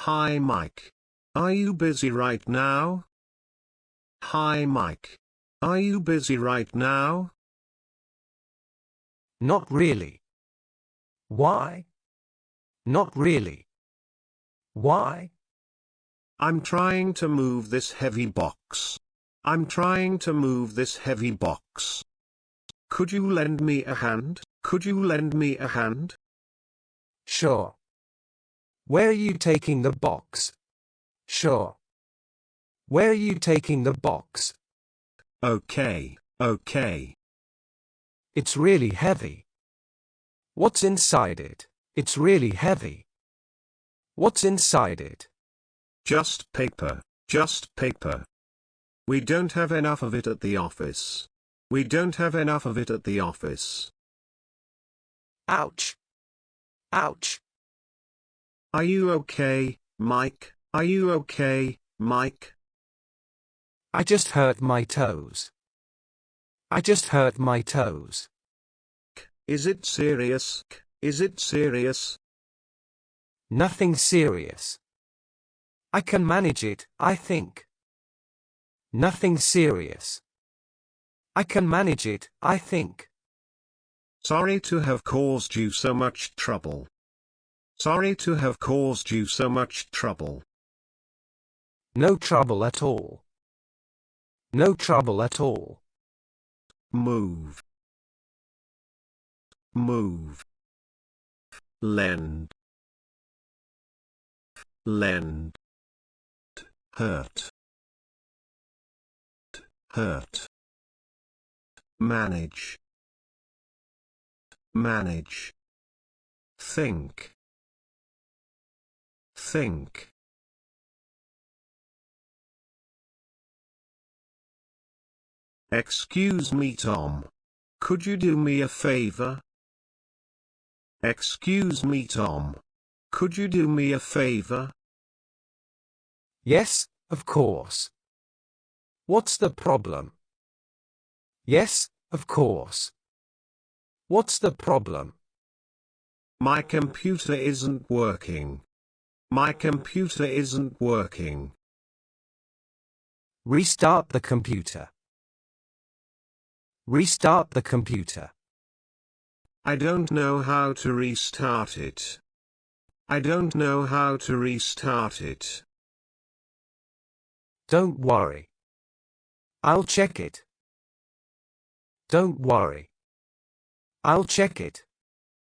Hi Mike. Are you busy right now? Hi Mike. Are you busy right now? Not really. Why? Not really. Why? I'm trying to move this heavy box. I'm trying to move this heavy box. Could you lend me a hand? Could you lend me a hand? Sure. Where are you taking the box? Sure. Where are you taking the box? Okay, okay. It's really heavy. What's inside it? It's really heavy. What's inside it? Just paper, just paper. We don't have enough of it at the office. We don't have enough of it at the office. Ouch. Ouch. Are you okay, Mike? Are you okay, Mike? I just hurt my toes. I just hurt my toes. Is it serious? Is it serious? Nothing serious. I can manage it, I think. Nothing serious. I can manage it, I think. Sorry to have caused you so much trouble. Sorry to have caused you so much trouble. No trouble at all. No trouble at all. Move. Move. Lend. Lend. Hurt. Hurt. Manage. Manage. Think. Think. Excuse me, Tom. Could you do me a favor? Excuse me, Tom. Could you do me a favor? Yes, of course. What's the problem? Yes, of course. What's the problem? My computer isn't working. My computer isn't working. Restart the computer. Restart the computer. I don't know how to restart it. I don't know how to restart it. Don't worry. I'll check it. Don't worry. I'll check it.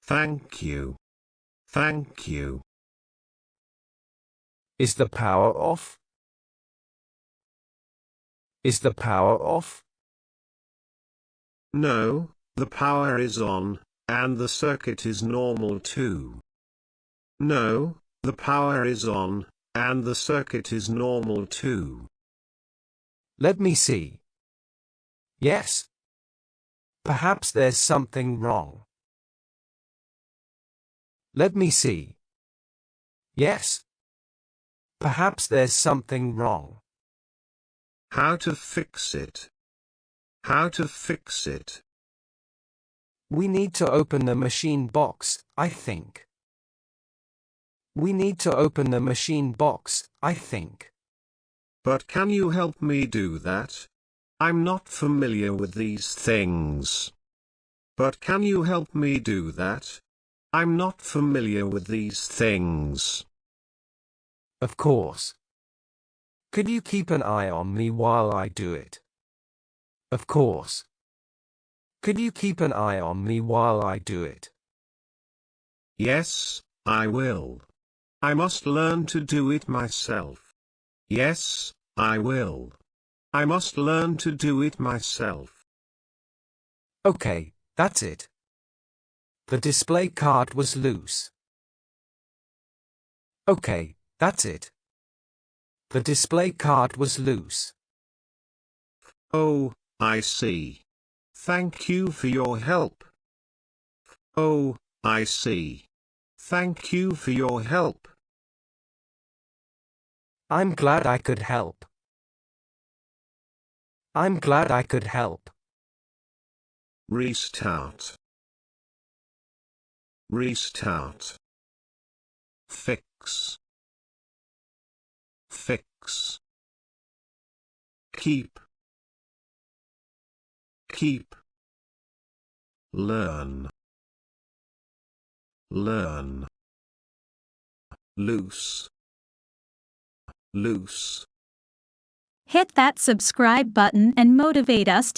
Thank you. Thank you. Is the power off? Is the power off? No, the power is on, and the circuit is normal too. No, the power is on, and the circuit is normal too. Let me see. Yes. Perhaps there's something wrong. Let me see. Yes. Perhaps there's something wrong. How to fix it? How to fix it? We need to open the machine box, I think. We need to open the machine box, I think. But can you help me do that? I'm not familiar with these things. But can you help me do that? I'm not familiar with these things. Of course. Could you keep an eye on me while I do it? Of course. Could you keep an eye on me while I do it? Yes, I will. I must learn to do it myself. Yes, I will. I must learn to do it myself. Okay, that's it. The display card was loose. Okay, that's it. The display card was loose. Oh, I see. Thank you for your help. Oh, I see. Thank you for your help. I'm glad I could help. I'm glad I could help. Restart. Restart. Fix. keep, keep, learn, learn, loose, loose. Hit that subscribe button and motivate us